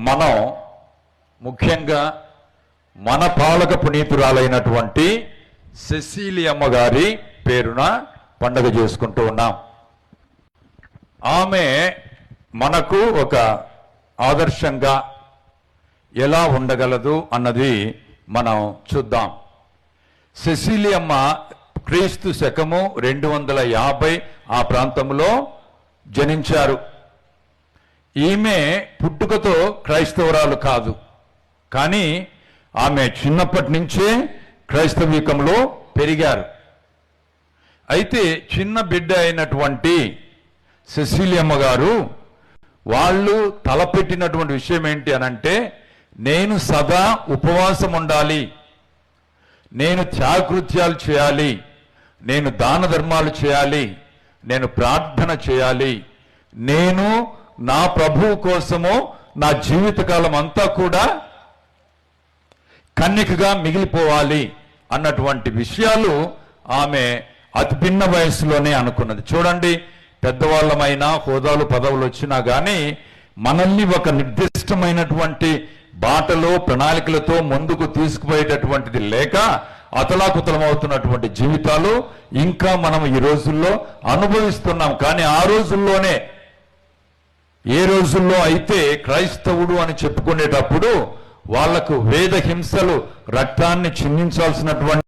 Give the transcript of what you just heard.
మనం ముఖ్యంగా మన పాలక పునీతురాలైనటువంటి సెసీలియమ్మ గారి పేరున పండుగ చేసుకుంటూ ఉన్నాం. ఆమె మనకు ఒక ఆదర్శంగా ఎలా ఉండగలదు అన్నది మనం చూద్దాం. సెసీలియమ్మ క్రీస్తు శకము 250 ఆ ప్రాంతంలో జనించారు. ఈమె పుట్టుకతో క్రైస్తవురాలు కాదు, కానీ ఆమె చిన్నప్పటి నుంచే క్రైస్తవీకంలో పెరిగారు. అయితే చిన్న బిడ్డ అయినటువంటి సెసీలియమ్మ గారు వాళ్ళు తలపెట్టినటువంటి విషయం ఏంటి అనంటే, నేను సదా ఉపవాసం ఉండాలి, నేను త్యాగకృత్యాలు చేయాలి, నేను దాన ధర్మాలు చేయాలి, నేను ప్రార్థన చేయాలి, నేను నా ప్రభువు కోసము నా జీవితకాలం అంతా కూడా కన్యకగా మిగిలిపోవాలి అన్నటువంటి విషయాలు ఆమె అతి భిన్న వయసులోనే అనుకున్నది. చూడండి, పెద్దవాళ్ళమైనా హోదాలు పదవులు వచ్చినా కానీ మనల్ని ఒక నిర్దిష్టమైనటువంటి బాటలో ప్రణాళికలతో ముందుకు తీసుకుపోయేటటువంటిది లేక అతలాకుతలమవుతున్నటువంటి జీవితాలు ఇంకా మనం ఈ రోజుల్లో అనుభవిస్తున్నాం. కానీ ఆ రోజుల్లోనే, ఏ రోజుల్లో అయితే క్రైస్తవుడు అని చెప్పుకునేటప్పుడు వాళ్లకు వేద హింసలు, రక్తాన్ని చిందించాల్సినటువంటి